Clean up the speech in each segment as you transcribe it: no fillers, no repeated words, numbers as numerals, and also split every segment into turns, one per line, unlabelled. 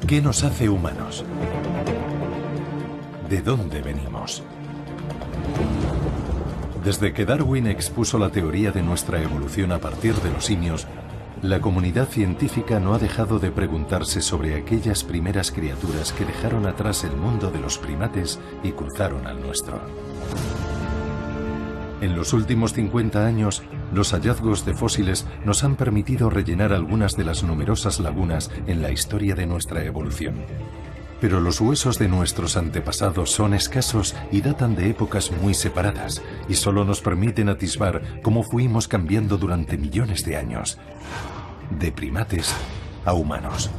¿Qué nos hace humanos? ¿De dónde venimos? Desde que Darwin expuso la teoría de nuestra evolución a partir de los simios, la comunidad científica no ha dejado de preguntarse sobre aquellas primeras criaturas que dejaron atrás el mundo de los primates y cruzaron al nuestro. En los últimos 50 años, los hallazgos de fósiles nos han permitido rellenar algunas de las numerosas lagunas en la historia de nuestra evolución. Pero los huesos de nuestros antepasados son escasos y datan de épocas muy separadas, y solo nos permiten atisbar cómo fuimos cambiando durante millones de años, de primates a humanos.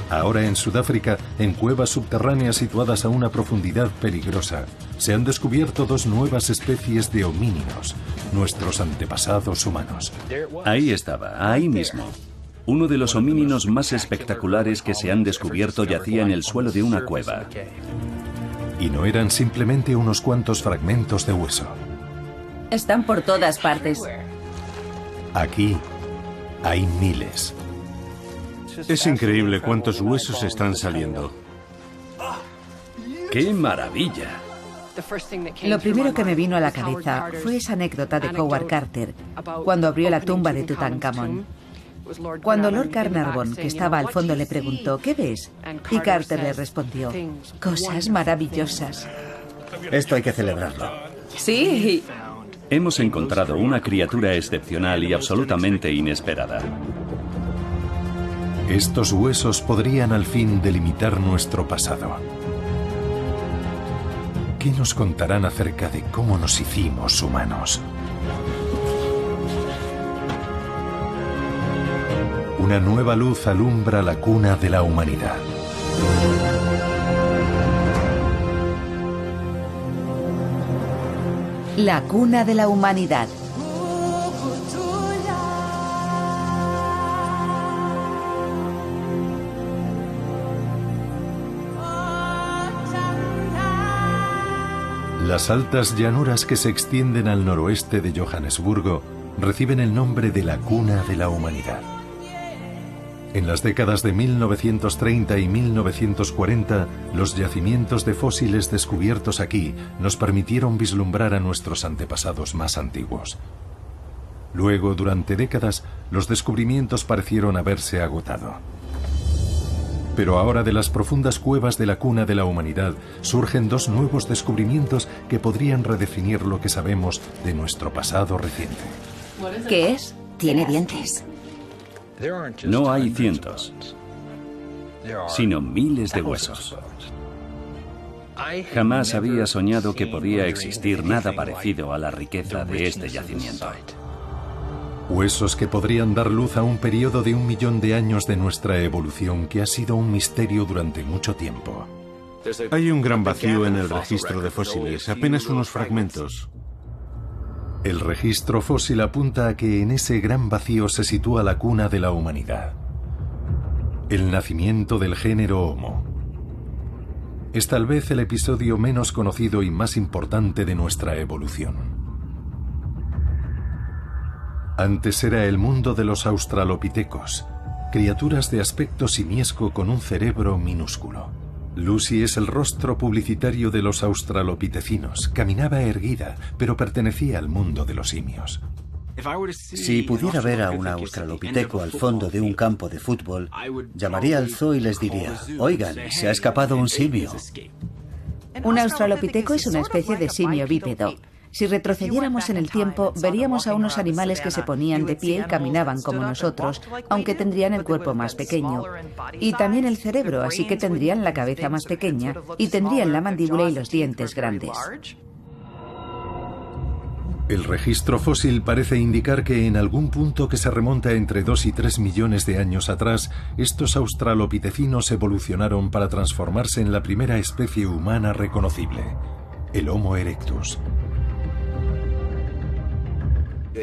Ahora en Sudáfrica, en cuevas subterráneas situadas a una profundidad peligrosa, se han descubierto dos nuevas especies de homínidos, nuestros antepasados humanos.
Ahí estaba, ahí mismo. Uno de los homínidos más espectaculares que se han descubierto yacía en el suelo de una cueva.
Y no eran simplemente unos cuantos fragmentos de hueso.
Están por todas partes.
Aquí hay miles.
Es increíble cuántos huesos están saliendo.
¡Qué maravilla!
Lo primero que me vino a la cabeza fue esa anécdota de Howard Carter, cuando abrió la tumba de Tutankamón. Cuando Lord Carnarvon, que estaba al fondo, le preguntó, ¿qué ves? Y Carter le respondió, cosas maravillosas.
Esto hay que celebrarlo.
Sí.
Hemos encontrado una criatura excepcional y absolutamente inesperada.
Estos huesos podrían al fin delimitar nuestro pasado. ¿Qué nos contarán acerca de cómo nos hicimos humanos? Una nueva luz alumbra la cuna de la humanidad.
La cuna de la humanidad.
Las altas llanuras que se extienden al noroeste de Johannesburgo reciben el nombre de la cuna de la humanidad. En las décadas de 1930 y 1940, los yacimientos de fósiles descubiertos aquí nos permitieron vislumbrar a nuestros antepasados más antiguos. Luego, durante décadas, los descubrimientos parecieron haberse agotado. Pero ahora de las profundas cuevas de la cuna de la humanidad surgen dos nuevos descubrimientos que podrían redefinir lo que sabemos de nuestro pasado reciente.
¿Qué es?
Tiene dientes.
No hay cientos, sino miles de huesos. Jamás había soñado que podía existir nada parecido a la riqueza de este yacimiento.
Huesos que podrían dar luz a un periodo de 1 millón de años de nuestra evolución que ha sido un misterio durante mucho tiempo.
Hay un gran vacío en el registro de fósiles, apenas unos fragmentos.
El registro fósil apunta a que en ese gran vacío se sitúa la cuna de la humanidad. El nacimiento del género Homo. Es tal vez el episodio menos conocido y más importante de nuestra evolución. Antes era el mundo de los australopitecos, criaturas de aspecto simiesco con un cerebro minúsculo. Lucy es el rostro publicitario de los australopitecinos. Caminaba erguida, pero pertenecía al mundo de los simios.
Si pudiera ver a un australopiteco al fondo de un campo de fútbol, llamaría al zoo y les diría, oigan, se ha escapado un simio.
Un australopiteco es una especie de simio bípedo. Si retrocediéramos en el tiempo, veríamos a unos animales que se ponían de pie y caminaban como nosotros, aunque tendrían el cuerpo más pequeño. Y también el cerebro, así que tendrían la cabeza más pequeña y tendrían la mandíbula y los dientes grandes.
El registro fósil parece indicar que en algún punto que se remonta entre 2 y 3 millones de años atrás, estos australopitecinos evolucionaron para transformarse en la primera especie humana reconocible, el Homo erectus.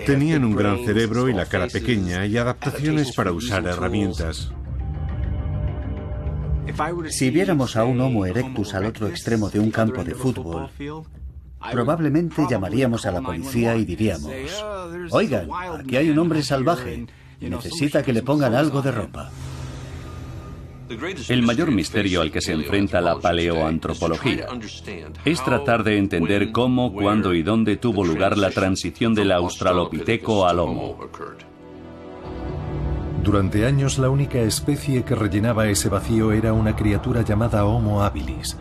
Tenían un gran cerebro y la cara pequeña y adaptaciones para usar herramientas.
Si viéramos a un Homo erectus al otro extremo de un campo de fútbol, probablemente llamaríamos a la policía y diríamos, oigan, aquí hay un hombre salvaje. Necesita que le pongan algo de ropa.
El mayor misterio al que se enfrenta la paleoantropología es tratar de entender cómo, cuándo y dónde tuvo lugar la transición del australopiteco al Homo.
Durante años la única especie que rellenaba ese vacío era una criatura llamada Homo habilis.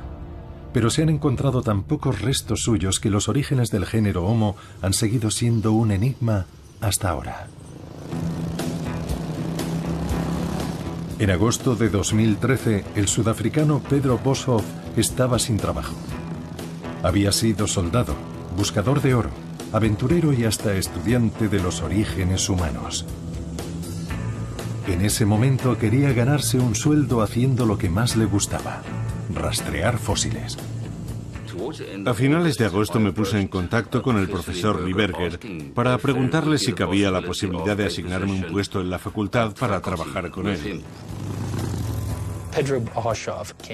Pero se han encontrado tan pocos restos suyos que los orígenes del género Homo han seguido siendo un enigma hasta ahora. En agosto de 2013, el sudafricano Pedro Boshoff estaba sin trabajo. Había sido soldado, buscador de oro, aventurero y hasta estudiante de los orígenes humanos. En ese momento quería ganarse un sueldo haciendo lo que más le gustaba: rastrear fósiles.
A finales de agosto me puse en contacto con el profesor Lieberger para preguntarle si cabía la posibilidad de asignarme un puesto en la facultad para trabajar con él.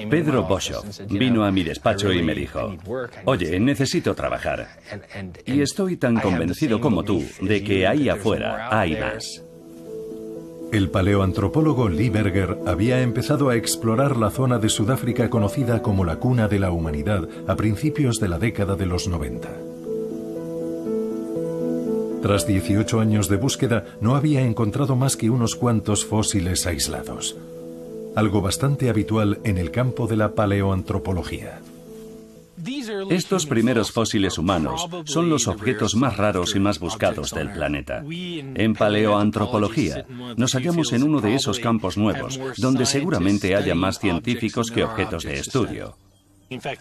Pedro Boshoff vino a mi despacho y me dijo: oye, necesito trabajar. Y estoy tan convencido como tú de que ahí afuera hay más.
El paleoantropólogo Lieberger había empezado a explorar la zona de Sudáfrica conocida como la cuna de la humanidad a principios de la década de los 90. Tras 18 años de búsqueda, no había encontrado más que unos cuantos fósiles aislados, algo bastante habitual en el campo de la paleoantropología.
Estos primeros fósiles humanos son los objetos más raros y más buscados del planeta. En paleoantropología nos hallamos en uno de esos campos nuevos, donde seguramente haya más científicos que objetos de estudio.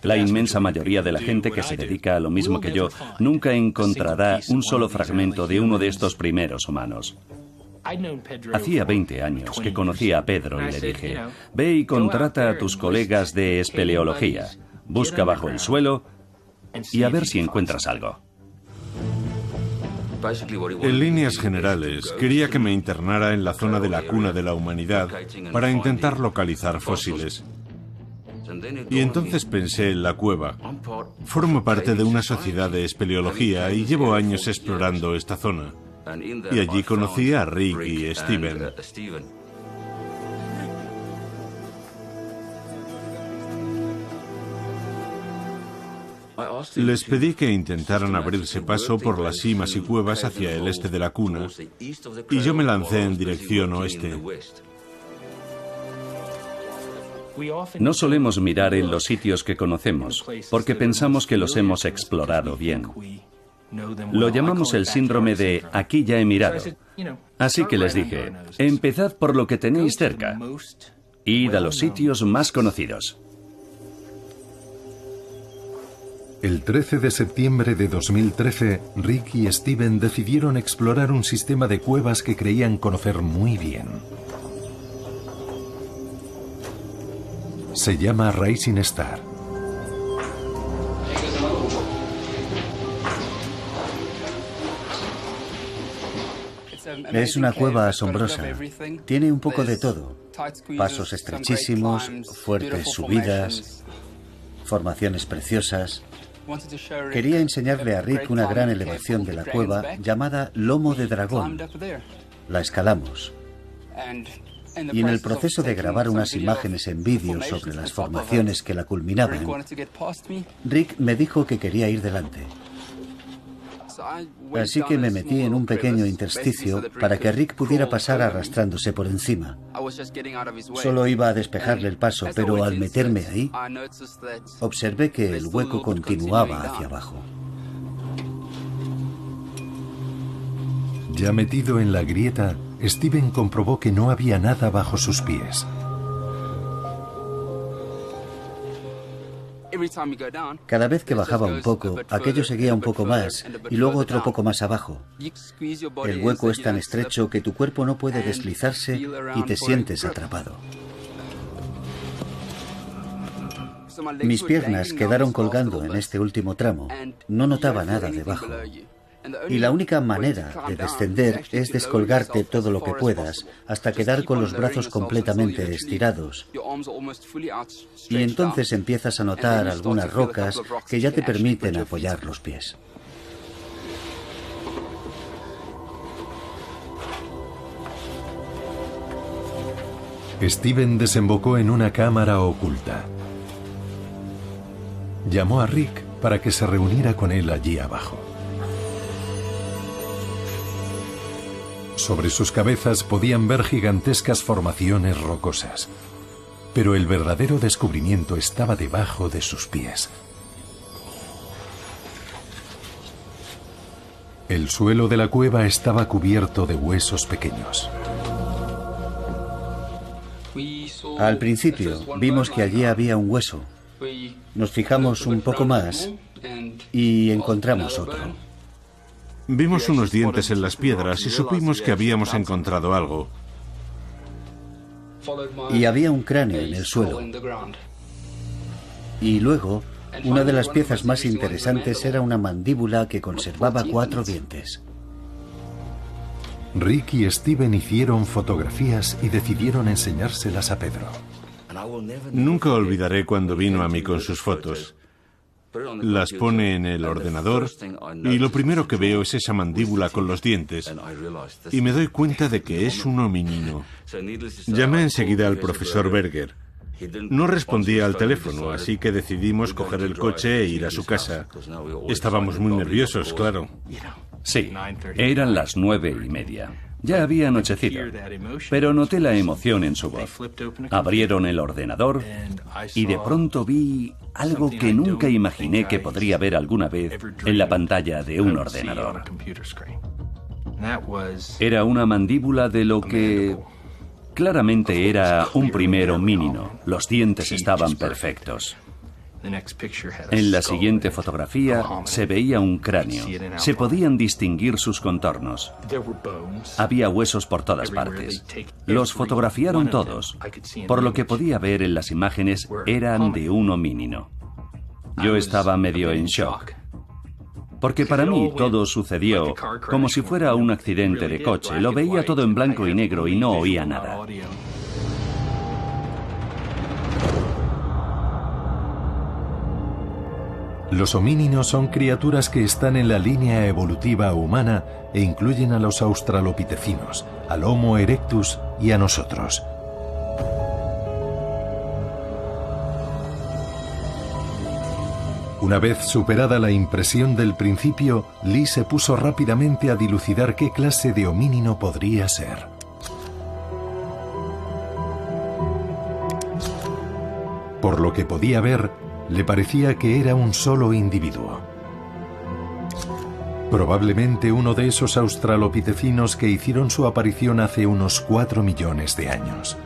La inmensa mayoría de la gente que se dedica a lo mismo que yo nunca encontrará un solo fragmento de uno de estos primeros humanos. Hacía 20 años que conocí a Pedro y le dije: ve y contrata a tus colegas de espeleología. Busca bajo el suelo y a ver si encuentras algo.
En líneas generales, quería que me internara en la zona de la cuna de la humanidad para intentar localizar fósiles. Y entonces pensé en la cueva. Formo parte de una sociedad de espeleología y llevo años explorando esta zona. Y allí conocí a Rick y Steven. Les pedí que intentaran abrirse paso por las simas y cuevas hacia el este de la cuna, y yo me lancé en dirección oeste.
No solemos mirar en los sitios que conocemos, porque pensamos que los hemos explorado bien. Lo llamamos el síndrome de aquí ya he mirado. Así que les dije: empezad por lo que tenéis cerca. Id a los sitios más conocidos.
El 13 de septiembre de 2013, Rick y Steven decidieron explorar un sistema de cuevas que creían conocer muy bien. Se llama Rising Star.
Es una cueva asombrosa. Tiene un poco de todo. Pasos estrechísimos, fuertes subidas, formaciones preciosas. Quería enseñarle a Rick una gran elevación de la cueva llamada Lomo de Dragón. La escalamos. Y en el proceso de grabar unas imágenes en vídeo sobre las formaciones que la culminaban, Rick me dijo que quería ir delante. Así que me metí en un pequeño intersticio para que Rick pudiera pasar arrastrándose por encima. Solo iba a despejarle el paso, pero al meterme ahí, observé que el hueco continuaba hacia abajo.
Ya metido en la grieta, Steven comprobó que no había nada bajo sus pies.
Cada vez que bajaba un poco, aquello seguía un poco más y luego otro poco más abajo. El hueco es tan estrecho que tu cuerpo no puede deslizarse y te sientes atrapado. Mis piernas quedaron colgando en este último tramo. No notaba nada debajo. Y la única manera de descender es descolgarte todo lo que puedas hasta quedar con los brazos completamente estirados. Y entonces empiezas a notar algunas rocas que ya te permiten apoyar los pies.
Steven desembocó en una cámara oculta. Llamó a Rick para que se reuniera con él allí abajo. Sobre sus cabezas podían ver gigantescas formaciones rocosas, pero el verdadero descubrimiento estaba debajo de sus pies. El suelo de la cueva estaba cubierto de huesos pequeños.
Al principio vimos que allí había un hueso. Nos fijamos un poco más y encontramos otro.
Vimos unos dientes en las piedras y supimos que habíamos encontrado algo.
Y había un cráneo en el suelo. Y luego, una de las piezas más interesantes era una mandíbula que conservaba 4 dientes.
Rick y Steven hicieron fotografías y decidieron enseñárselas a Pedro.
Nunca olvidaré cuando vino a mí con sus fotos. Las pone en el ordenador y lo primero que veo es esa mandíbula con los dientes y me doy cuenta de que es un hominino. Llamé enseguida al profesor Berger. No respondía al teléfono, así que decidimos coger el coche e ir a su casa. Estábamos muy nerviosos, claro.
Sí, eran las 9:30. Ya había anochecido, pero noté la emoción en su voz. Abrieron el ordenador y de pronto vi algo que nunca imaginé que podría ver alguna vez en la pantalla de un ordenador. Era una mandíbula de lo que claramente era un primer homínino. Los dientes estaban perfectos. En la siguiente fotografía se veía un cráneo. Se podían distinguir sus contornos. Había huesos por todas partes. Los fotografiaron todos. Por lo que podía ver en las imágenes, eran de un homínino. Yo estaba medio en shock. Porque para mí todo sucedió como si fuera un accidente de coche. Lo veía todo en blanco y negro y no oía nada.
Los homíninos son criaturas que están en la línea evolutiva humana e incluyen a los australopitecinos, al Homo erectus y a nosotros. Una vez superada la impresión del principio, Lee se puso rápidamente a dilucidar qué clase de homínino podría ser. Por lo que podía ver, le parecía que era un solo individuo. Probablemente uno de esos australopitecinos que hicieron su aparición hace unos 4 millones de años.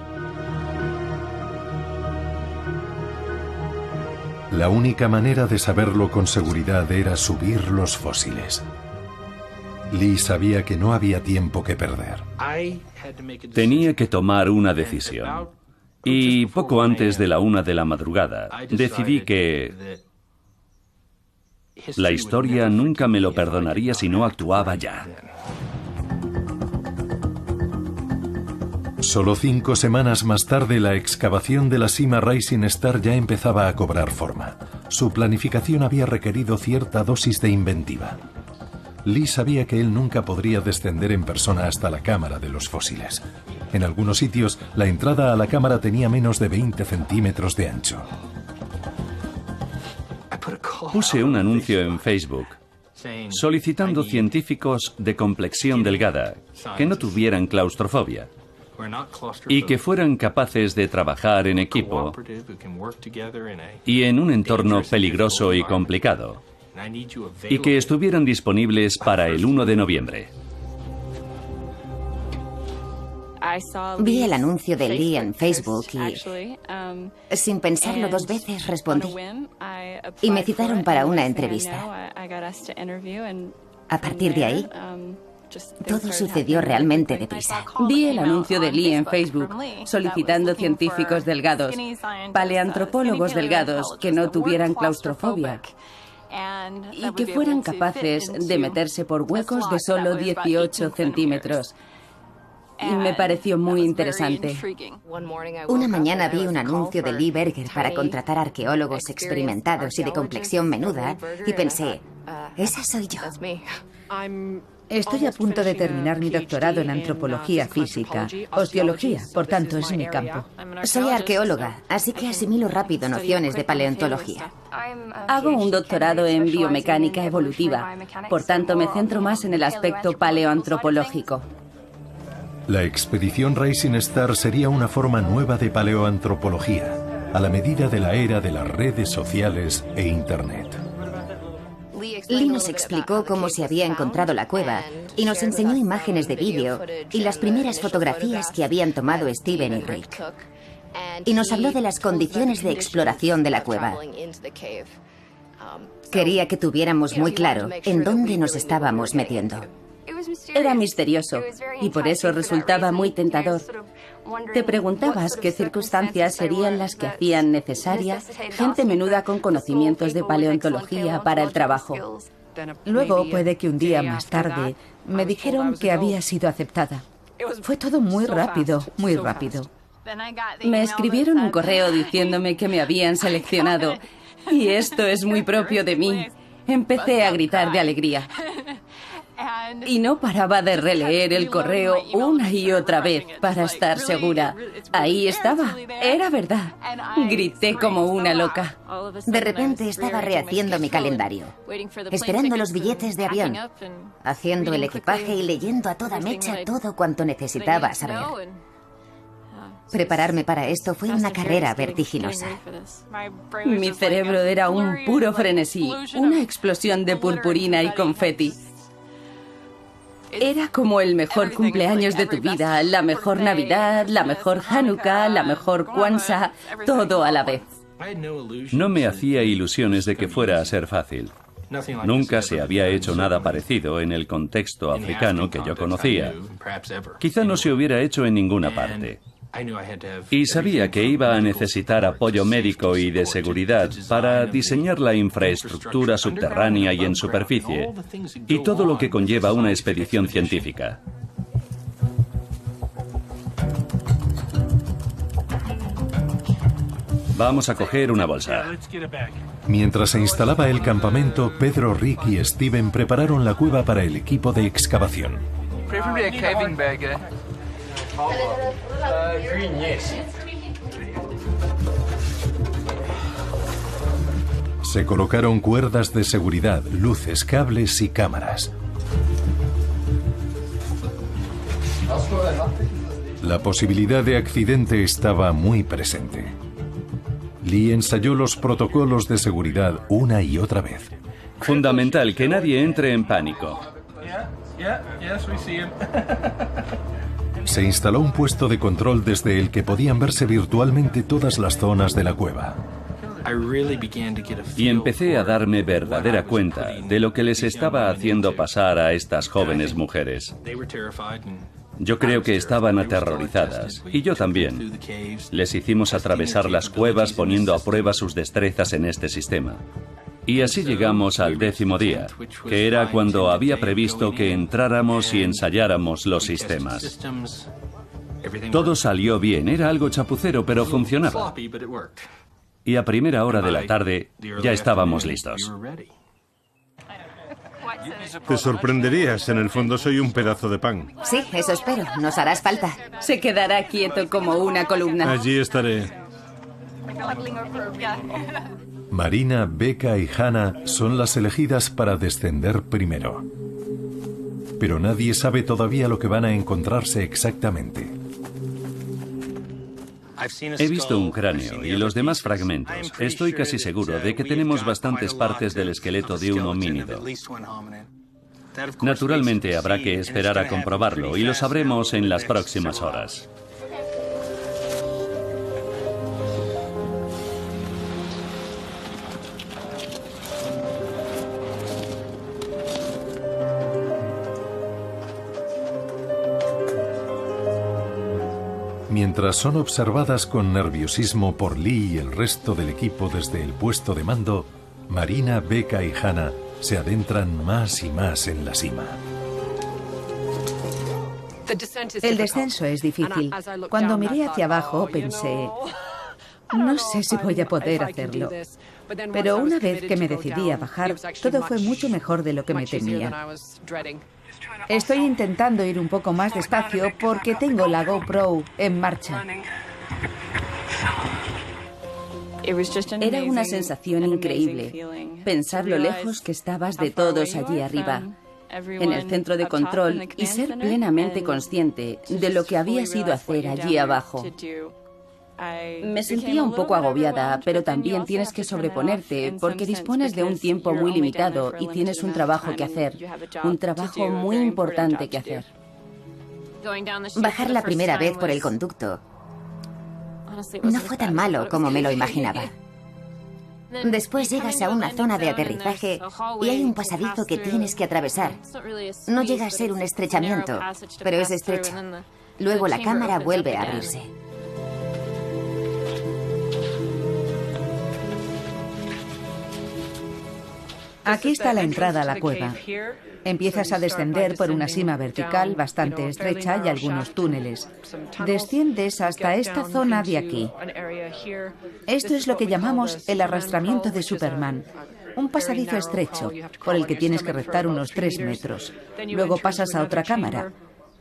La única manera de saberlo con seguridad era subir los fósiles. Lee sabía que no había tiempo que perder.
Tenía que tomar una decisión. Y poco antes de la 1 de la madrugada, decidí que la historia nunca me lo perdonaría si no actuaba ya.
Solo 5 semanas más tarde, la excavación de la cima Rising Star ya empezaba a cobrar forma. Su planificación había requerido cierta dosis de inventiva. Lee sabía que él nunca podría descender en persona hasta la cámara de los fósiles. En algunos sitios, la entrada a la cámara tenía menos de 20 centímetros de ancho.
Puse un anuncio en Facebook solicitando científicos de complexión delgada que no tuvieran claustrofobia y que fueran capaces de trabajar en equipo y en un entorno peligroso y complicado, y que estuvieran disponibles para el 1 de noviembre.
Vi el anuncio de Lee en Facebook y, sin pensarlo 2 veces, respondí. Y me citaron para una entrevista. A partir de ahí, todo sucedió realmente deprisa.
Vi el anuncio de Lee en Facebook solicitando científicos delgados, paleantropólogos delgados que no tuvieran claustrofobia y que fueran capaces de meterse por huecos de solo 18 centímetros. Y me pareció muy interesante.
Una mañana vi un anuncio de Lee Berger para contratar arqueólogos experimentados y de complexión menuda y pensé, esa soy yo.
Estoy a punto de terminar mi doctorado en antropología física, osteología, por tanto es mi campo.
Soy arqueóloga, así que asimilo rápido nociones de paleontología.
Hago un doctorado en biomecánica evolutiva, por tanto me centro más en el aspecto paleoantropológico.
La expedición Rising Star sería una forma nueva de paleoantropología, a la medida de la era de las redes sociales e Internet.
Lee nos explicó cómo se había encontrado la cueva y nos enseñó imágenes de vídeo y las primeras fotografías que habían tomado Steven y Rick. Y nos habló de las condiciones de exploración de la cueva. Quería que tuviéramos muy claro en dónde nos estábamos metiendo.
Era misterioso y por eso resultaba muy tentador. Te preguntabas qué circunstancias serían las que hacían necesaria gente menuda con conocimientos de paleontología para el trabajo.
Luego, puede que un día más tarde, me dijeron que había sido aceptada. Fue todo muy rápido, muy rápido.
Me escribieron un correo diciéndome que me habían seleccionado y esto es muy propio de mí. Empecé a gritar de alegría. Y no paraba de releer el correo una y otra vez para estar segura. Ahí estaba, era verdad. Grité como una loca.
De repente estaba rehaciendo mi calendario, esperando los billetes de avión, haciendo el equipaje y leyendo a toda mecha todo cuanto necesitaba saber. Prepararme para esto fue una carrera vertiginosa.
Mi cerebro era un puro frenesí, una explosión de purpurina y confeti. Era como el mejor cumpleaños de tu vida, la mejor Navidad, la mejor Hanukkah, la mejor Kwanzaa, todo a la vez.
No me hacía ilusiones de que fuera a ser fácil. Nunca se había hecho nada parecido en el contexto africano que yo conocía. Quizá no se hubiera hecho en ninguna parte. Y sabía que iba a necesitar apoyo médico y de seguridad para diseñar la infraestructura subterránea y en superficie, y todo lo que conlleva una expedición científica. Vamos a coger una bolsa.
Mientras se instalaba el campamento, Pedro, Rick y Steven prepararon la cueva para el equipo de excavación. Se colocaron cuerdas de seguridad, luces, cables y cámaras. La posibilidad de accidente estaba muy presente. Lee ensayó los protocolos de seguridad una y otra vez.
Fundamental que nadie entre en pánico.
Se instaló un puesto de control desde el que podían verse virtualmente todas las zonas de la cueva.
Y empecé a darme verdadera cuenta de lo que les estaba haciendo pasar a estas jóvenes mujeres. Yo creo que estaban aterrorizadas, y yo también. Les hicimos atravesar las cuevas poniendo a prueba sus destrezas en este sistema. Y así llegamos al 10º día, que era cuando había previsto que entráramos y ensayáramos los sistemas. Todo salió bien, era algo chapucero, pero funcionaba. Y a primera hora de la tarde ya estábamos listos.
Te sorprenderías, en el fondo soy un pedazo de pan.
Sí, eso espero, nos harás falta.
Se quedará quieto como una columna.
Allí estaré.
Marina, Becca y Hannah son las elegidas para descender primero. Pero nadie sabe todavía lo que van a encontrarse exactamente.
He visto un cráneo y los demás fragmentos. Estoy casi seguro de que tenemos bastantes partes del esqueleto de un homínido. Naturalmente habrá que esperar a comprobarlo y lo sabremos en las próximas horas.
Mientras son observadas con nerviosismo por Lee y el resto del equipo desde el puesto de mando, Marina, Becca y Hannah se adentran más y más en la cima.
El descenso es difícil. Cuando miré hacia abajo pensé, no sé si voy a poder hacerlo. Pero una vez que me decidí a bajar, todo fue mucho mejor de lo que me temía. Estoy intentando ir un poco más despacio porque tengo la GoPro en marcha.
Era una sensación increíble, pensar lo lejos que estabas de todos allí arriba, en el centro de control, y ser plenamente consciente de lo que habías ido a hacer allí abajo. Me sentía un poco agobiada, pero también tienes que sobreponerte porque dispones de un tiempo muy limitado y tienes un trabajo que hacer, un trabajo muy importante que hacer.
Bajar la primera vez por el conducto no fue tan malo como me lo imaginaba. Después llegas a una zona de aterrizaje y hay un pasadizo que tienes que atravesar. No llega a ser un estrechamiento, pero es estrecho. Luego la cámara vuelve a abrirse.
Aquí está la entrada a la cueva. Empiezas a descender por una sima vertical bastante estrecha y algunos túneles. Desciendes hasta esta zona de aquí. Esto es lo que llamamos el arrastramiento de Superman. Un pasadizo estrecho, por el que tienes que reptar unos 3 metros. Luego pasas a otra cámara.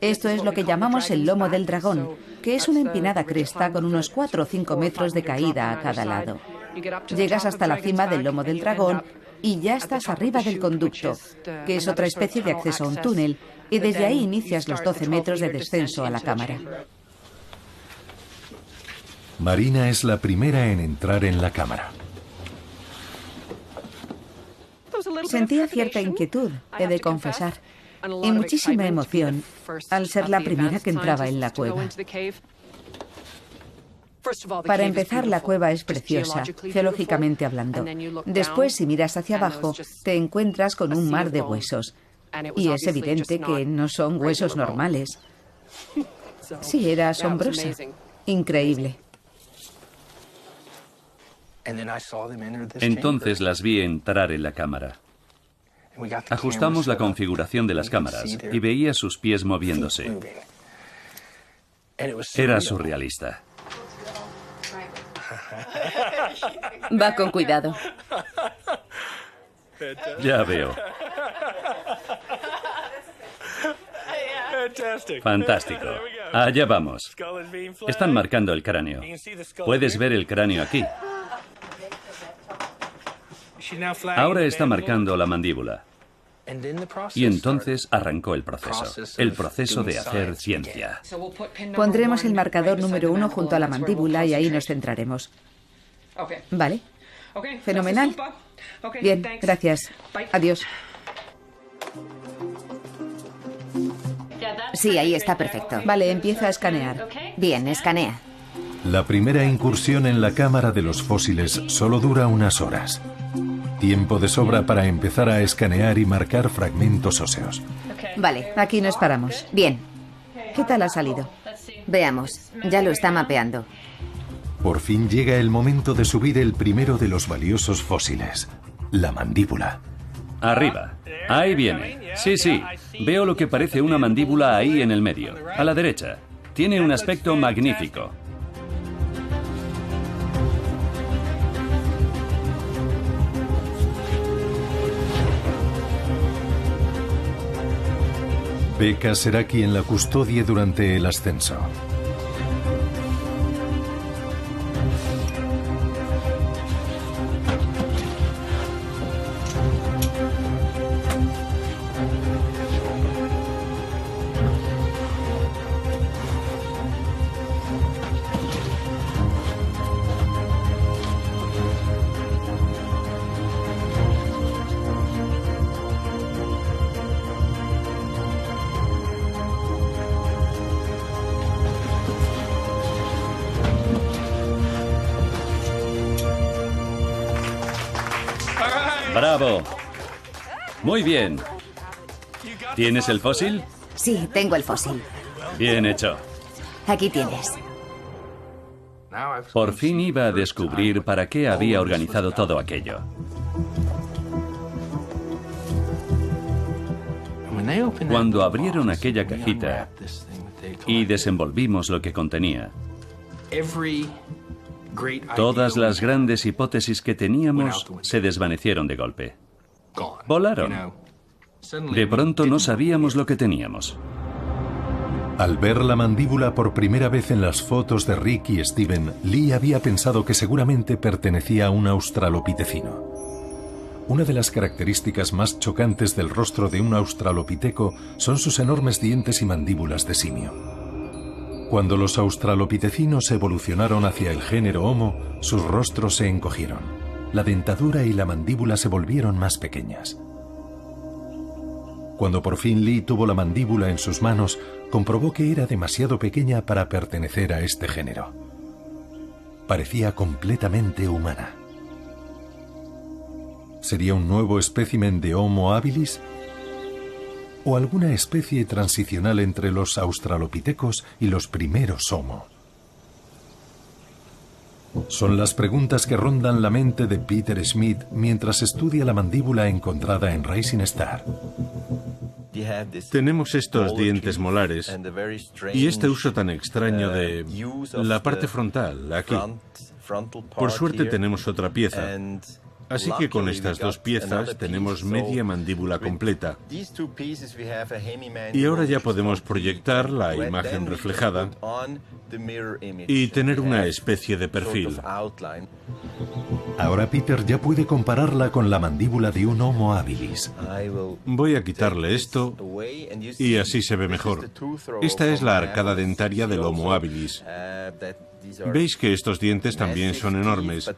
Esto es lo que llamamos el lomo del dragón, que es una empinada cresta con unos 4 o 5 metros de caída a cada lado. Llegas hasta la cima del lomo del dragón y ya estás arriba del conducto, que es otra especie de acceso a un túnel, y desde ahí inicias los 12 metros de descenso a la cámara.
Marina es la primera en entrar en la cámara.
Sentía cierta inquietud, he de confesar, y muchísima emoción al ser la primera que entraba en la cueva. Para empezar, la cueva es preciosa, geológicamente hablando. Después, si miras hacia abajo, te encuentras con un mar de huesos. Y es evidente que no son huesos normales. Sí, era asombrosa. Increíble.
Entonces las vi entrar en la cámara. Ajustamos la configuración de las cámaras y veía sus pies moviéndose. Era surrealista.
Va con cuidado.
Ya veo. Fantástico. Allá vamos. Están marcando el cráneo. Puedes ver el cráneo aquí. Ahora está marcando la mandíbula. Y entonces arrancó el proceso de hacer ciencia.
Pondremos el marcador número 1 junto a la mandíbula y ahí nos centraremos. Vale. Fenomenal. Bien, gracias. Adiós.
Sí, ahí está perfecto.
Vale, empieza a escanear.
Bien, escanea.
La primera incursión en la cámara de los fósiles solo dura unas horas. Tiempo de sobra para empezar a escanear y marcar fragmentos óseos.
Vale.
Aquí nos paramos.
Bien.
¿Qué tal ha salido?
Veamos. Ya lo está mapeando.
Por fin llega el momento de subir el primero de los valiosos fósiles, la mandíbula.
Arriba. Ahí viene. Sí, sí. Veo lo que parece una mandíbula ahí en el medio. A la derecha. Tiene un aspecto magnífico.
Becca será quien la custodie durante el ascenso.
¡Bravo! Muy bien. ¿Tienes el fósil?
Sí, tengo el fósil.
Bien hecho.
Aquí tienes.
Por fin iba a descubrir para qué había organizado todo aquello. Cuando abrieron aquella cajita y desenvolvimos lo que contenía, todas las grandes hipótesis que teníamos se desvanecieron de golpe. Volaron. De pronto no sabíamos lo que teníamos.
Al ver la mandíbula por primera vez en las fotos de Rick y Steven, Lee había pensado que seguramente pertenecía a un australopitecino. Una de las características más chocantes del rostro de un australopiteco son sus enormes dientes y mandíbulas de simio. Cuando los australopitecinos evolucionaron hacia el género Homo, sus rostros se encogieron. La dentadura y la mandíbula se volvieron más pequeñas. Cuando por fin Lee tuvo la mandíbula en sus manos, comprobó que era demasiado pequeña para pertenecer a este género. Parecía completamente humana. ¿Sería un nuevo espécimen de Homo habilis? ¿O alguna especie transicional entre los australopitecos y los primeros Homo? Son las preguntas que rondan la mente de Peter Smith mientras estudia la mandíbula encontrada en Rising Star.
Tenemos estos dientes molares y este uso tan extraño de la parte frontal, aquí. Por suerte tenemos otra pieza. Así que con estas dos piezas tenemos media mandíbula completa. Y ahora ya podemos proyectar la imagen reflejada y tener una especie de perfil.
Ahora Peter ya puede compararla con la mandíbula de un Homo habilis.
Voy a quitarle esto y así se ve mejor. Esta es la arcada dentaria del Homo habilis. Veis que estos dientes también son enormes,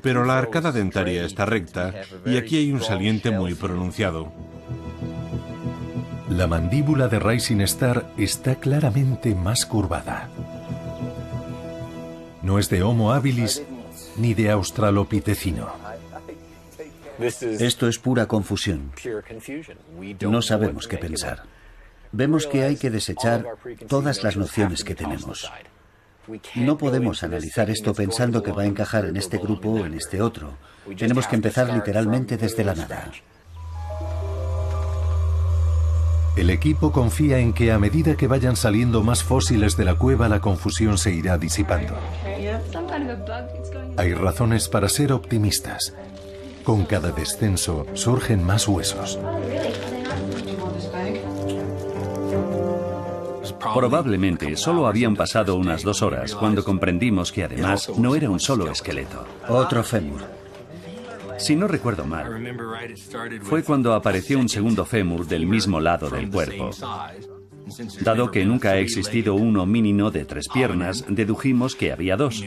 pero la arcada dentaria está recta y aquí hay un saliente muy pronunciado.
La mandíbula de Rising Star está claramente más curvada. No es de Homo habilis ni de australopitecino.
Esto es pura confusión. No sabemos qué pensar. Vemos que hay que desechar todas las nociones que tenemos. No podemos analizar esto pensando que va a encajar en este grupo o en este otro. Tenemos que empezar literalmente desde la nada.
El equipo confía en que a medida que vayan saliendo más fósiles de la cueva, la confusión se irá disipando. Hay razones para ser optimistas. Con cada descenso surgen más huesos.
Probablemente solo habían pasado unas 2 horas cuando comprendimos que además no era un solo esqueleto.
Otro fémur.
Si no recuerdo mal, fue cuando apareció un segundo fémur del mismo lado del cuerpo. Dado que nunca ha existido un homínino de 3 piernas, dedujimos que había 2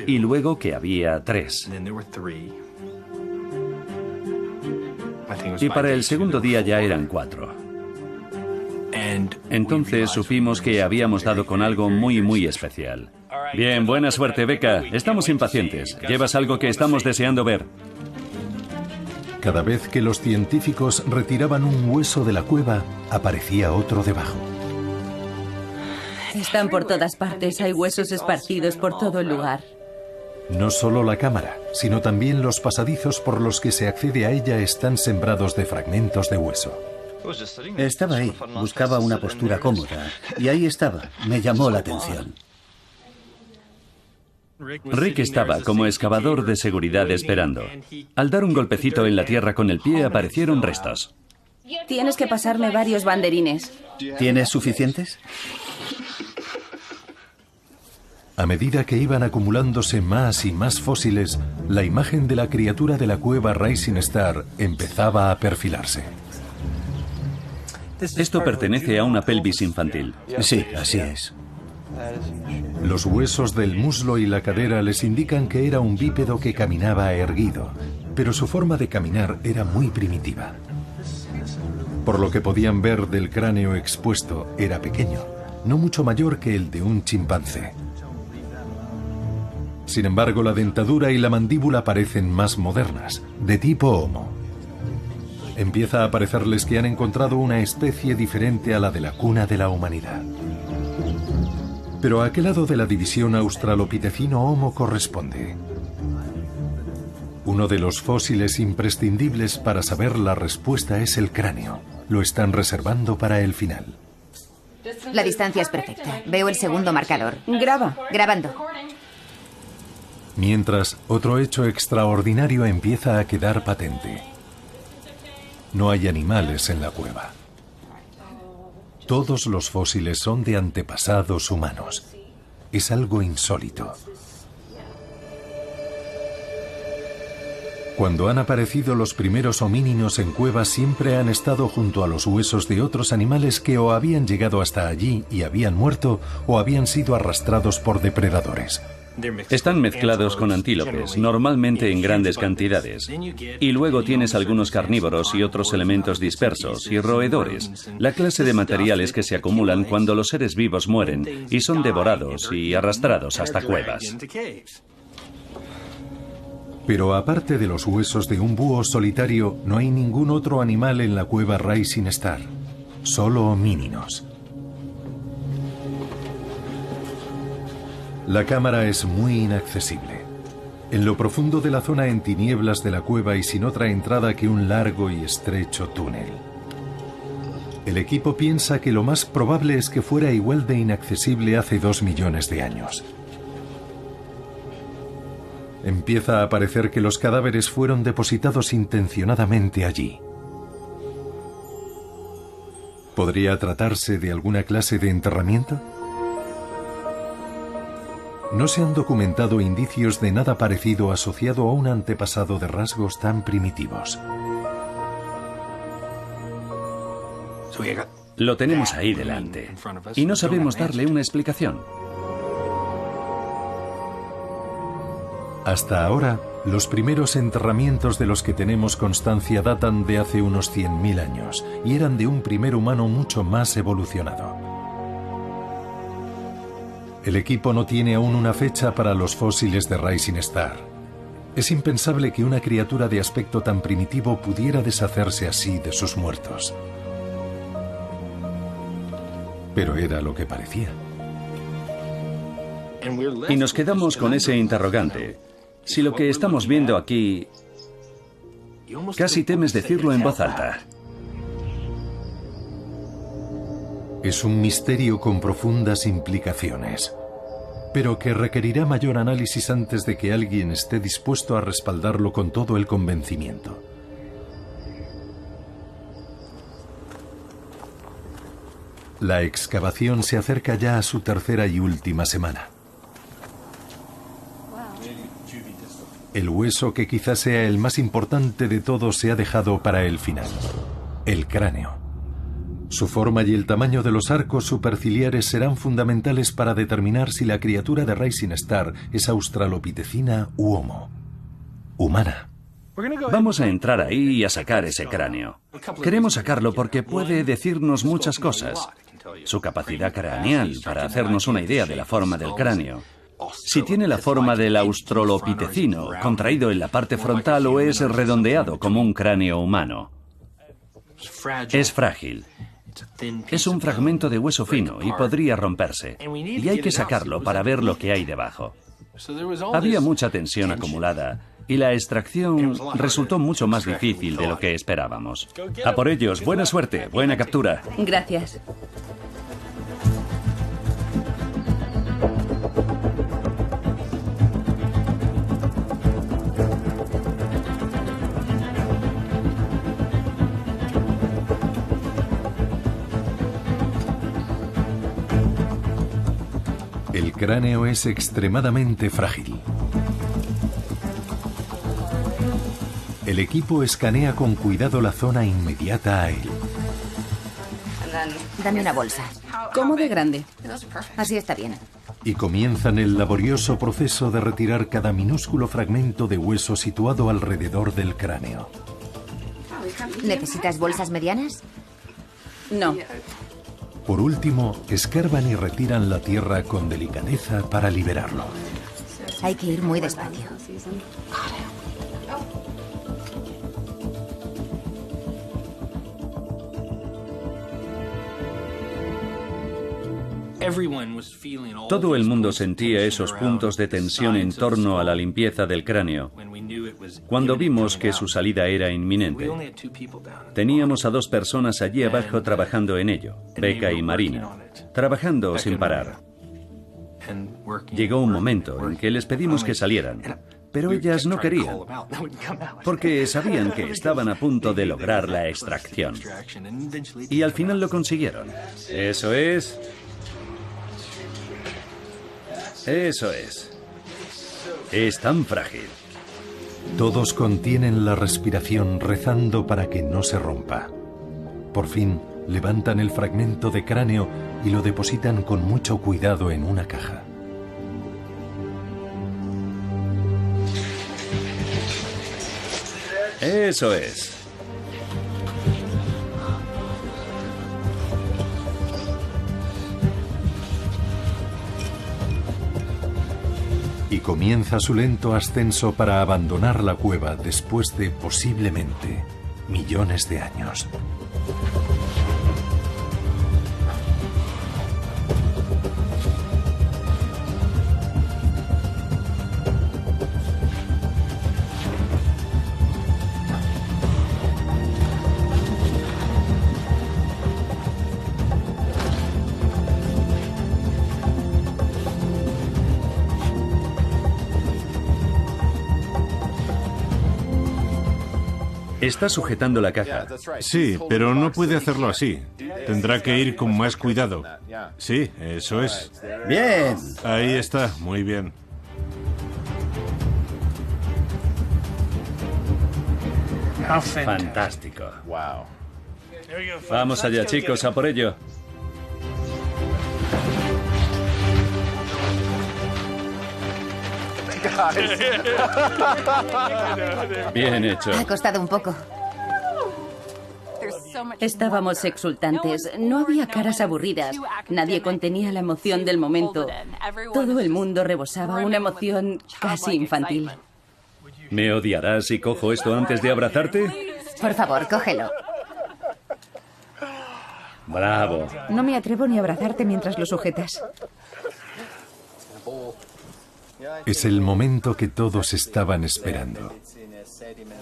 y luego que había 3. Y para el segundo día ya eran 4. Entonces supimos que habíamos dado con algo muy especial. Bien, buena suerte, Becca. Estamos impacientes. Llevas algo que estamos deseando ver.
Cada vez que los científicos retiraban un hueso de la cueva, aparecía otro debajo.
Están por todas partes. Hay huesos esparcidos por todo el lugar.
No solo la cámara, sino también los pasadizos por los que se accede a ella están sembrados de fragmentos de hueso.
Estaba ahí, buscaba una postura cómoda, y ahí estaba, me llamó la atención.
Rick estaba como excavador de seguridad esperando. Al dar un golpecito en la tierra con el pie aparecieron restos.
Tienes que pasarme varios banderines.
¿Tienes suficientes?
A medida que iban acumulándose más y más fósiles, la imagen de la criatura de la cueva Rising Star empezaba a perfilarse.
Esto pertenece a una pelvis infantil.
Sí, así es.
Los huesos del muslo y la cadera les indican que era un bípedo que caminaba erguido, pero su forma de caminar era muy primitiva. Por lo que podían ver del cráneo expuesto, era pequeño, no mucho mayor que el de un chimpancé. Sin embargo, la dentadura y la mandíbula parecen más modernas, de tipo Homo. Empieza a parecerles que han encontrado una especie diferente a la de la cuna de la humanidad. Pero ¿a qué lado de la división australopitecino-Homo corresponde? Uno de los fósiles imprescindibles para saber la respuesta es el cráneo. Lo están reservando para el final.
La distancia es perfecta. Veo el segundo marcador.
Graba.
Grabando.
Mientras, otro hecho extraordinario empieza a quedar patente. no hay animales en la cueva. Todos los fósiles son de antepasados humanos. Es algo insólito. Cuando han aparecido los primeros homínidos en cuevas, siempre han estado junto a los huesos de otros animales que o habían llegado hasta allí y habían muerto, o habían sido arrastrados por depredadores.
Están mezclados con antílopes, normalmente en grandes cantidades. Y luego tienes algunos carnívoros y otros elementos dispersos y roedores, la clase de materiales que se acumulan cuando los seres vivos mueren y son devorados y arrastrados hasta cuevas.
Pero aparte de los huesos de un búho solitario, no hay ningún otro animal en la cueva Rising Star. Solo homínidos. La cámara es muy inaccesible. En lo profundo de la zona, en tinieblas de la cueva y sin otra entrada que un largo y estrecho túnel. El equipo piensa que lo más probable es que fuera igual de inaccesible hace 2 millones de años. Empieza a parecer que los cadáveres fueron depositados intencionadamente allí. ¿Podría tratarse de alguna clase de enterramiento? No se han documentado indicios de nada parecido asociado a un antepasado de rasgos tan primitivos.
Lo tenemos ahí delante y no sabemos darle una explicación.
Hasta ahora, los primeros enterramientos de los que tenemos constancia datan de hace unos 100.000 años y eran de un primer humano mucho más evolucionado. El equipo no tiene aún una fecha para los fósiles de Rising Star. Es impensable que una criatura de aspecto tan primitivo pudiera deshacerse así de sus muertos. Pero era lo que parecía.
Y nos quedamos con ese interrogante. Si lo que estamos viendo aquí... Casi temes decirlo en voz alta.
Es un misterio con profundas implicaciones, pero que requerirá mayor análisis antes de que alguien esté dispuesto a respaldarlo con todo el convencimiento. La excavación se acerca ya a su tercera y última semana. El hueso, que quizás sea el más importante de todos, se ha dejado para el final: el cráneo. Su forma y el tamaño de los arcos superciliares serán fundamentales para determinar si la criatura de Rising Star es australopitecina u homo. Humana.
Vamos a entrar ahí y a sacar ese cráneo. Queremos sacarlo porque puede decirnos muchas cosas. Su capacidad craneal, para hacernos una idea de la forma del cráneo. Si tiene la forma del australopitecino, contraído en la parte frontal, o es redondeado como un cráneo humano. Es frágil. Es un fragmento de hueso fino y podría romperse. Y hay que sacarlo para ver lo que hay debajo. Había mucha tensión acumulada y la extracción resultó mucho más difícil de lo que esperábamos. A por ellos, buena suerte, buena captura.
Gracias.
El cráneo es extremadamente frágil. El equipo escanea con cuidado la zona inmediata a él.
Dame una bolsa.
¿Cómo de grande?
Así está bien.
Y comienzan el laborioso proceso de retirar cada minúsculo fragmento de hueso situado alrededor del cráneo.
¿Necesitas bolsas medianas?
No.
Por último, escarban y retiran la tierra con delicadeza para liberarlo.
Hay que ir muy despacio.
Todo el mundo sentía esos puntos de tensión en torno a la limpieza del cráneo cuando vimos que su salida era inminente. Teníamos a 2 personas allí abajo trabajando en ello, Becca y Marino, trabajando sin parar. Llegó un momento en que les pedimos que salieran, pero ellas no querían, porque sabían que estaban a punto de lograr la extracción. Y al final lo consiguieron. Eso es. Eso es. Es tan frágil.
Todos contienen la respiración rezando para que no se rompa. Por fin, levantan el fragmento de cráneo y lo depositan con mucho cuidado en una caja.
Eso es.
Y comienza su lento ascenso para abandonar la cueva después de, posiblemente, millones de años.
Está sujetando la caja.
Sí, pero no puede hacerlo así. Tendrá que ir con más cuidado. Sí, eso es.
¡Bien!
Ahí está, muy bien.
Fantástico. Vamos allá, chicos, a por ello. Bien hecho.
Ha costado un poco.
Estábamos exultantes. No había caras aburridas. Nadie contenía la emoción del momento. Todo el mundo rebosaba una emoción casi infantil.
¿Me odiarás si cojo esto antes de abrazarte?
Por favor, cógelo.
Bravo.
No me atrevo ni a abrazarte mientras lo sujetas.
Es el momento que todos estaban esperando.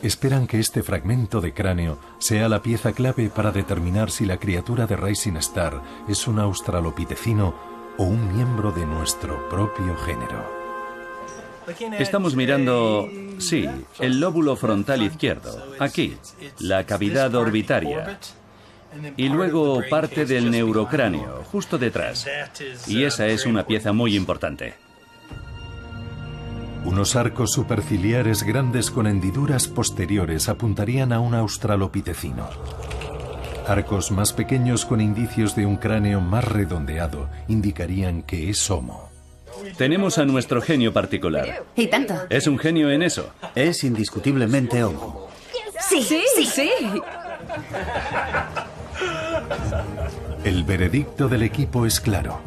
Esperan que este fragmento de cráneo sea la pieza clave para determinar si la criatura de Rising Star es un australopitecino o un miembro de nuestro propio género.
Estamos mirando, sí, el lóbulo frontal izquierdo, aquí, la cavidad orbitaria, y luego parte del neurocráneo, justo detrás. Y esa es una pieza muy importante.
Unos arcos superciliares grandes con hendiduras posteriores apuntarían a un australopitecino. Arcos más pequeños con indicios de un cráneo más redondeado indicarían que es Homo.
Tenemos a nuestro genio particular.
¿Y tanto?
¿Es un genio en eso?
Es indiscutiblemente Homo.
Sí, sí, sí.
El veredicto del equipo es claro.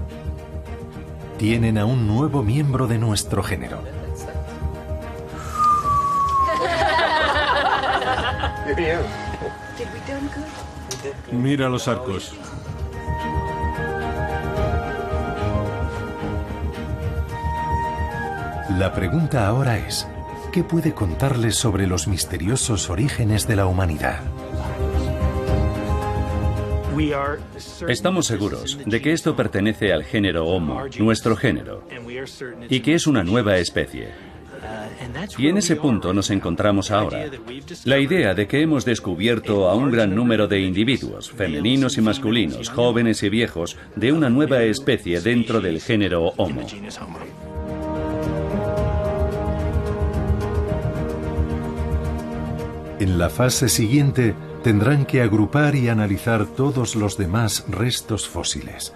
Tienen a un nuevo miembro de nuestro género.
Mira los arcos.
La pregunta ahora es, ¿qué puede contarles sobre los misteriosos orígenes de la humanidad?
Estamos seguros de que esto pertenece al género Homo, nuestro género, y que es una nueva especie. Y en ese punto nos encontramos ahora. La idea de que hemos descubierto a un gran número de individuos, femeninos y masculinos, jóvenes y viejos, de una nueva especie dentro del género Homo.
En la fase siguiente tendrán que agrupar y analizar todos los demás restos fósiles.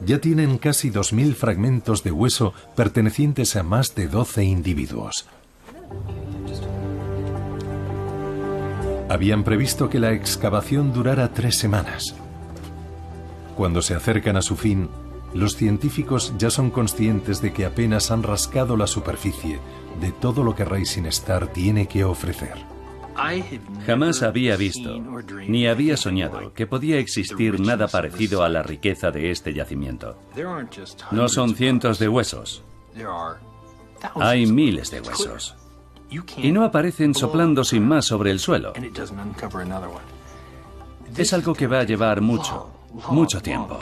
Ya tienen casi 2000 fragmentos de hueso pertenecientes a más de 12 individuos. Habían previsto que la excavación durara 3 semanas. Cuando se acercan a su fin, los científicos ya son conscientes de que apenas han rascado la superficie de todo lo que Rising Star tiene que ofrecer.
Jamás había visto, ni había soñado, que podía existir nada parecido a la riqueza de este yacimiento. No son cientos de huesos. Hay miles de huesos. Y no aparecen soplando sin más sobre el suelo. Es algo que va a llevar mucho, mucho tiempo.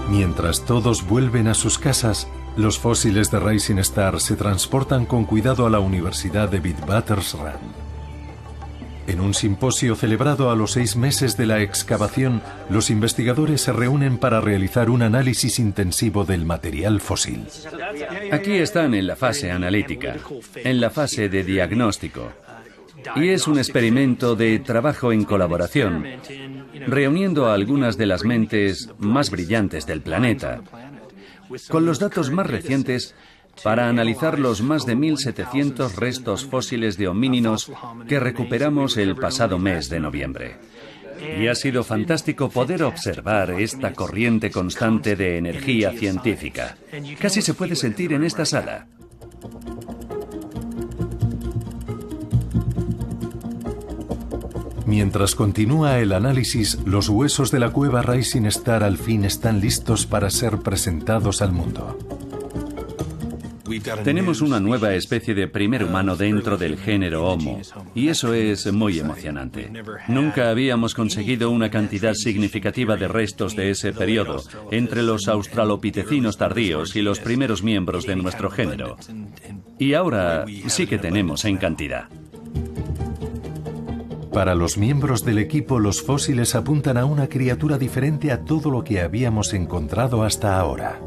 Mientras todos vuelven a sus casas, Los fósiles de Rising Star se transportan con cuidado a la Universidad de Witwatersrand. En un simposio celebrado a los 6 meses de la excavación, los investigadores se reúnen para realizar un análisis intensivo del material fósil.
Aquí están en la fase analítica, en la fase de diagnóstico. Y es un experimento de trabajo en colaboración, reuniendo a algunas de las mentes más brillantes del planeta, con los datos más recientes para analizar los más de 1.700 restos fósiles de homínidos que recuperamos el pasado mes de noviembre. Y ha sido fantástico poder observar esta corriente constante de energía científica. Casi se puede sentir en esta sala.
Mientras continúa el análisis, los huesos de la cueva Rising Star al fin están listos para ser presentados al mundo.
Tenemos una nueva especie de primer humano dentro del género Homo, y eso es muy emocionante. Nunca habíamos conseguido una cantidad significativa de restos de ese periodo entre los australopitecinos tardíos y los primeros miembros de nuestro género. Y ahora sí que tenemos en cantidad.
Para los miembros del equipo, los fósiles apuntan a una criatura diferente a todo lo que habíamos encontrado hasta ahora.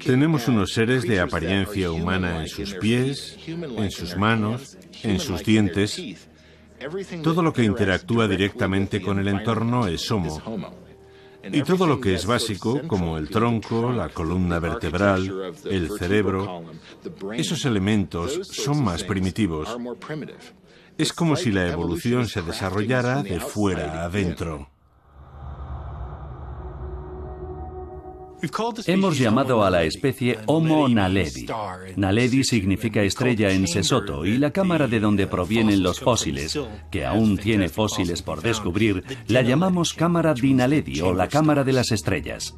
Tenemos unos seres de apariencia humana en sus pies, en sus manos, en sus dientes. Todo lo que interactúa directamente con el entorno es Homo. Y todo lo que es básico, como el tronco, la columna vertebral, el cerebro, esos elementos son más primitivos. Es como si la evolución se desarrollara de fuera a adentro.
Hemos llamado a la especie Homo naledi. Naledi significa estrella en sesoto, y la cámara de donde provienen los fósiles, que aún tiene fósiles por descubrir, la llamamos cámara di Naledi o la cámara de las estrellas.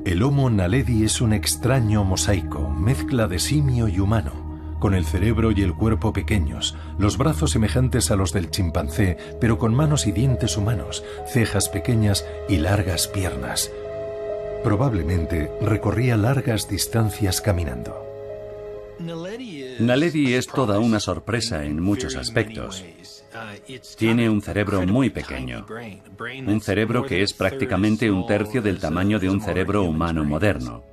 El Homo naledi es un extraño mosaico, mezcla de simio y humano, con el cerebro y el cuerpo pequeños, los brazos semejantes a los del chimpancé, pero con manos y dientes humanos, cejas pequeñas y largas piernas. Probablemente recorría largas distancias caminando.
Naledi es toda una sorpresa en muchos aspectos. Tiene un cerebro muy pequeño, un cerebro que es prácticamente un tercio del tamaño de un cerebro humano moderno.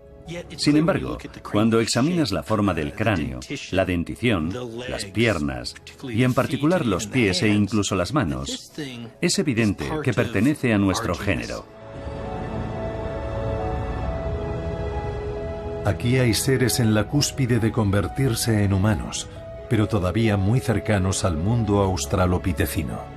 Sin embargo, cuando examinas la forma del cráneo, la dentición, las piernas y en particular los pies e incluso las manos, es evidente que pertenece a nuestro género.
Aquí hay seres en la cúspide de convertirse en humanos, pero todavía muy cercanos al mundo australopitecino.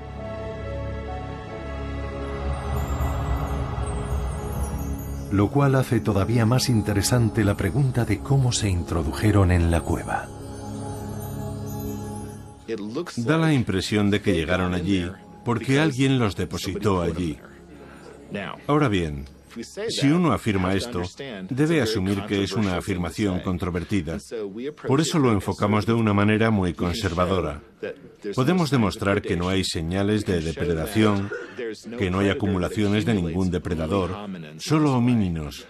Lo cual hace todavía más interesante la pregunta de cómo se introdujeron en la cueva.
Da la impresión de que llegaron allí porque alguien los depositó allí. Ahora bien, si uno afirma esto, debe asumir que es una afirmación controvertida. Por eso lo enfocamos de una manera muy conservadora. Podemos demostrar que no hay señales de depredación, que no hay acumulaciones de ningún depredador, solo homínidos,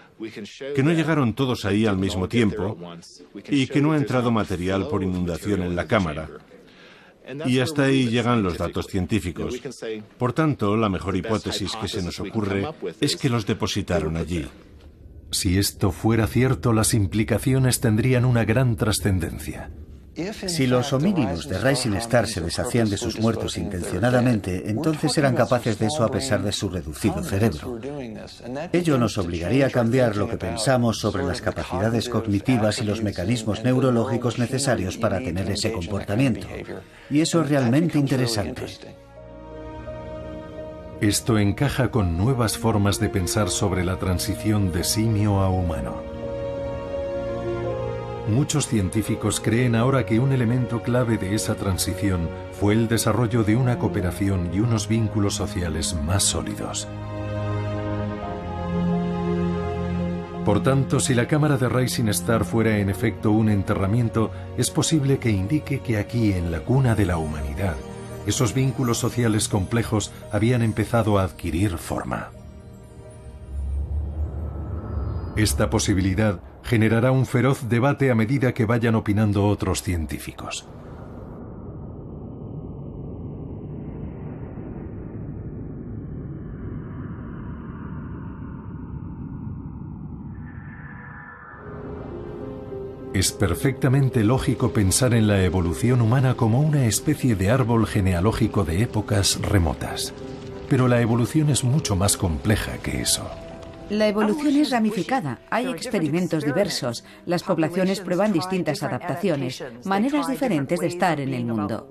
que no llegaron todos ahí al mismo tiempo y que no ha entrado material por inundación en la cámara. Y hasta ahí llegan los datos científicos. Por tanto, la mejor hipótesis que se nos ocurre es que los depositaron allí.
Si esto fuera cierto, las implicaciones tendrían una gran trascendencia.
Si los homínidos de Rising Star se deshacían de sus muertos intencionadamente, entonces eran capaces de eso a pesar de su reducido cerebro. Ello nos obligaría a cambiar lo que pensamos sobre las capacidades cognitivas y los mecanismos neurológicos necesarios para tener ese comportamiento. Y eso es realmente interesante.
Esto encaja con nuevas formas de pensar sobre la transición de simio a humano. Muchos científicos creen ahora que un elemento clave de esa transición fue el desarrollo de una cooperación y unos vínculos sociales más sólidos. Por tanto, si la cámara de Rising Star fuera en efecto un enterramiento, es posible que indique que aquí, en la cuna de la humanidad, esos vínculos sociales complejos habían empezado a adquirir forma. Esta posibilidad generará un feroz debate a medida que vayan opinando otros científicos. Es perfectamente lógico pensar en la evolución humana como una especie de árbol genealógico de épocas remotas. Pero la evolución es mucho más compleja que eso.
La evolución es ramificada. Hay experimentos diversos. Las poblaciones prueban distintas adaptaciones, maneras diferentes de estar en el mundo.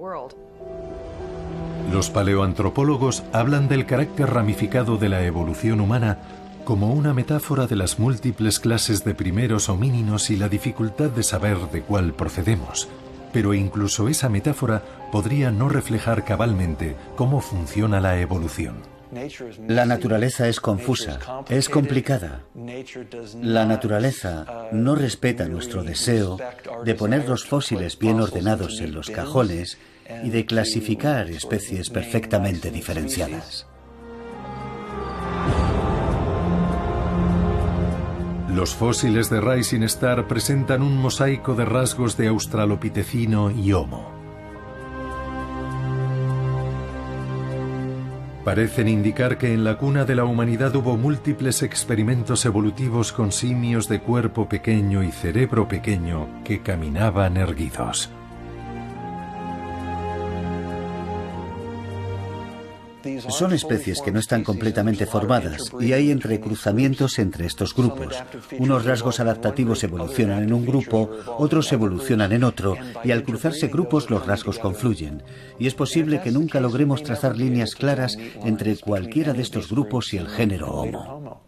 Los paleoantropólogos hablan del carácter ramificado de la evolución humana como una metáfora de las múltiples clases de primeros homínidos y la dificultad de saber de cuál procedemos. Pero incluso esa metáfora podría no reflejar cabalmente cómo funciona la evolución.
La naturaleza es confusa, es complicada. La naturaleza no respeta nuestro deseo de poner los fósiles bien ordenados en los cajones y de clasificar especies perfectamente diferenciadas.
Los fósiles de Rising Star presentan un mosaico de rasgos de australopitecino y Homo. Parecen indicar que en la cuna de la humanidad hubo múltiples experimentos evolutivos con simios de cuerpo pequeño y cerebro pequeño que caminaban erguidos.
Son especies que no están completamente formadas y hay entrecruzamientos entre estos grupos. Unos rasgos adaptativos evolucionan en un grupo, otros evolucionan en otro, y al cruzarse grupos los rasgos confluyen. Y es posible que nunca logremos trazar líneas claras entre cualquiera de estos grupos y el género Homo.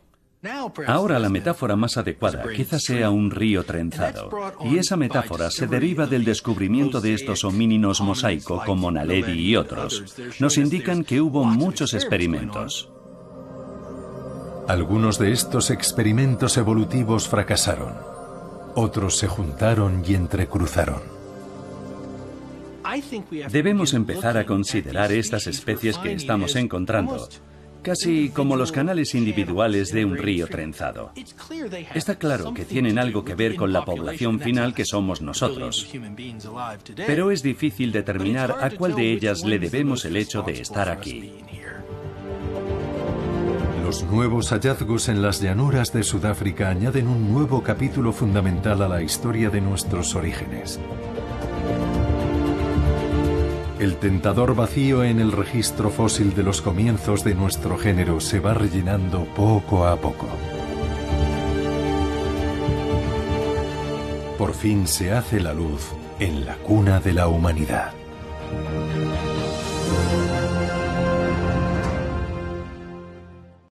Ahora la metáfora más adecuada quizás sea un río trenzado, y esa metáfora se deriva del descubrimiento de estos homínidos mosaico como Naledi y otros. Nos indican que hubo muchos experimentos.
Algunos de estos experimentos evolutivos fracasaron. Otros se juntaron y entrecruzaron.
Debemos empezar a considerar estas especies que estamos encontrando casi como los canales individuales de un río trenzado. Está claro que tienen algo que ver con la población final que somos nosotros, pero es difícil determinar a cuál de ellas le debemos el hecho de estar aquí.
Los nuevos hallazgos en las llanuras de Sudáfrica añaden un nuevo capítulo fundamental a la historia de nuestros orígenes. El tentador vacío en el registro fósil de los comienzos de nuestro género se va rellenando poco a poco. Por fin se hace la luz en la cuna de la humanidad.